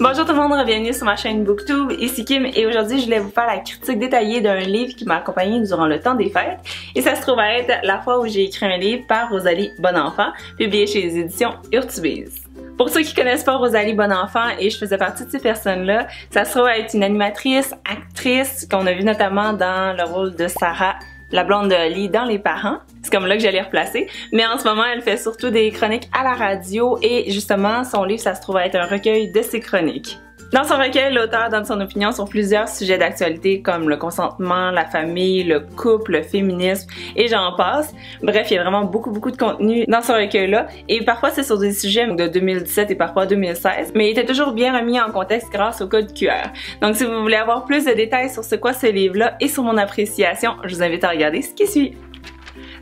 Bonjour tout le monde, bienvenue sur ma chaîne Booktube, ici Kim et aujourd'hui je voulais vous faire la critique détaillée d'un livre qui m'a accompagnée durant le temps des fêtes et ça se trouve à être La fois où j'ai écrit un livre par Rosalie Bonenfant, publié chez les éditions Urtubise. Pour ceux qui connaissent pas Rosalie Bonenfant, et je faisais partie de ces personnes-là, ça se trouve à être une animatrice, actrice qu'on a vu notamment dans le rôle de Sarah, la blonde de Holly dans Les Parents. C'est comme là que j'allais replacer. Mais en ce moment, elle fait surtout des chroniques à la radio et justement, son livre, ça se trouve à être un recueil de ses chroniques. Dans son recueil, l'auteur donne son opinion sur plusieurs sujets d'actualité comme le consentement, la famille, le couple, le féminisme et j'en passe. Bref, il y a vraiment beaucoup de contenu dans ce recueil-là et parfois c'est sur des sujets de 2017 et parfois 2016, mais il était toujours bien remis en contexte grâce au code QR. Donc si vous voulez avoir plus de détails sur ce qu'est ce livre-là et sur mon appréciation, je vous invite à regarder ce qui suit.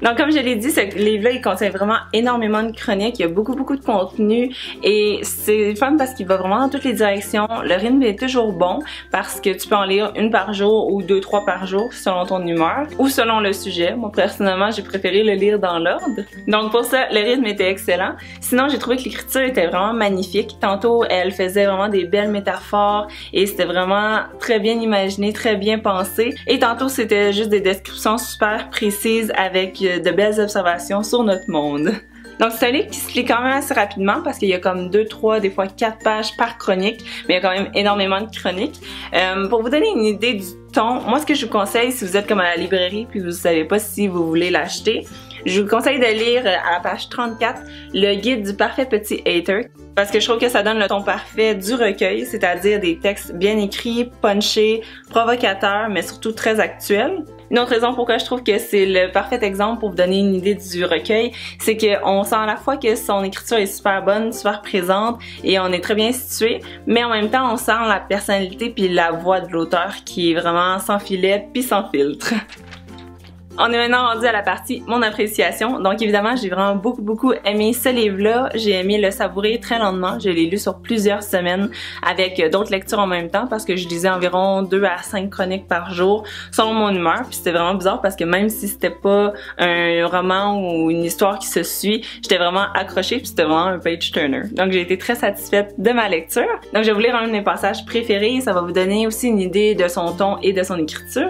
Donc comme je l'ai dit, ce livre-là, il contient vraiment énormément de chroniques, il y a beaucoup de contenu et c'est fun parce qu'il va vraiment dans toutes les directions. Le rythme est toujours bon parce que tu peux en lire une par jour ou 2-3 par jour selon ton humeur ou selon le sujet. Moi personnellement, j'ai préféré le lire dans l'ordre. Donc pour ça, le rythme était excellent. Sinon, j'ai trouvé que l'écriture était vraiment magnifique. Tantôt, elle faisait vraiment des belles métaphores et c'était vraiment très bien imaginé, très bien pensé. Et tantôt, c'était juste des descriptions super précises avec de belles observations sur notre monde. Donc c'est un livre qui se lit quand même assez rapidement parce qu'il y a comme 2, 3, des fois 4 pages par chronique, mais il y a quand même énormément de chroniques. Pour vous donner une idée du ton, moi ce que je vous conseille si vous êtes comme à la librairie puis vous savez pas si vous voulez l'acheter, je vous conseille de lire à la page 34 le guide du parfait petit hater parce que je trouve que ça donne le ton parfait du recueil, c'est-à-dire des textes bien écrits, punchés, provocateurs, mais surtout très actuels. Une autre raison pourquoi je trouve que c'est le parfait exemple pour vous donner une idée du recueil, c'est qu'on sent à la fois que son écriture est super bonne, super présente et on est très bien situé, mais en même temps on sent la personnalité puis la voix de l'auteur qui est vraiment sans filet puis sans filtre. On est maintenant rendu à la partie mon appréciation. Donc évidemment, j'ai vraiment beaucoup aimé ce livre-là. J'ai aimé le savourer très lentement. Je l'ai lu sur plusieurs semaines avec d'autres lectures en même temps parce que je lisais environ 2 à 5 chroniques par jour selon mon humeur. Puis c'était vraiment bizarre parce que même si c'était pas un roman ou une histoire qui se suit, j'étais vraiment accrochée puis c'était vraiment un page turner. Donc j'ai été très satisfaite de ma lecture. Donc je vais vous lire un de mes passages préférés. Ça va vous donner aussi une idée de son ton et de son écriture.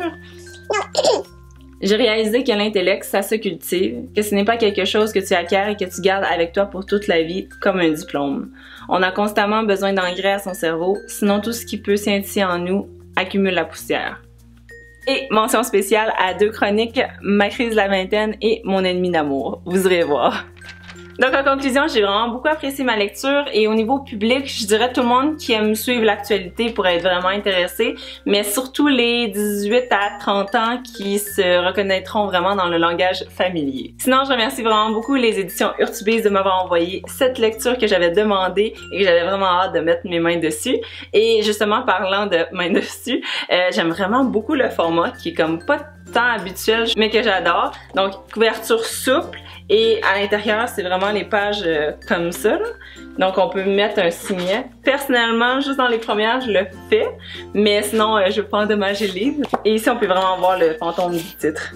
J'ai réalisé que l'intellect, ça se cultive, que ce n'est pas quelque chose que tu acquiers et que tu gardes avec toi pour toute la vie, comme un diplôme. On a constamment besoin d'engrais à son cerveau, sinon tout ce qui peut scintiller en nous accumule la poussière. Et mention spéciale à 2 chroniques, Ma crise de la vingtaine et Mon ennemi d'amour. Vous irez voir. Donc en conclusion, j'ai vraiment beaucoup apprécié ma lecture et au niveau public, je dirais tout le monde qui aime suivre l'actualité pourrait être vraiment intéressé, mais surtout les 18 à 30 ans qui se reconnaîtront vraiment dans le langage familier. Sinon, je remercie vraiment beaucoup les éditions Urtubise de m'avoir envoyé cette lecture que j'avais demandée et que j'avais vraiment hâte de mettre mes mains dessus. Et justement, parlant de mains dessus, j'aime vraiment beaucoup le format qui est comme pas tant habituel, mais que j'adore. Donc, couverture souple et à l'intérieur, c'est vraiment les pages comme ça, là. Donc, on peut mettre un signet. Personnellement, juste dans les premières, je le fais, mais sinon, je veux pas endommager le livre. Et ici, on peut vraiment voir le fantôme du titre.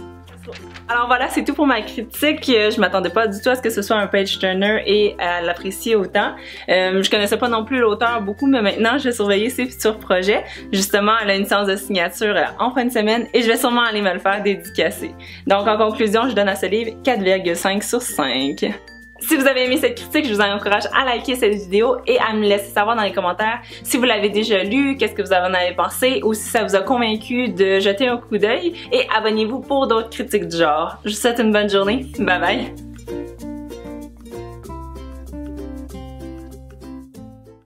Alors voilà, c'est tout pour ma critique. Je m'attendais pas du tout à ce que ce soit un page turner et à l'apprécier autant. Je connaissais pas non plus l'auteur beaucoup, mais maintenant je vais surveiller ses futurs projets. Justement, elle a une séance de signature en fin de semaine et je vais sûrement aller me le faire dédicacer. Donc en conclusion, je donne à ce livre 4,5 sur 5. Si vous avez aimé cette critique, je vous encourage à liker cette vidéo et à me laisser savoir dans les commentaires si vous l'avez déjà lu, qu'est-ce que vous en avez pensé ou si ça vous a convaincu de jeter un coup d'œil et abonnez-vous pour d'autres critiques du genre. Je vous souhaite une bonne journée. Bye bye!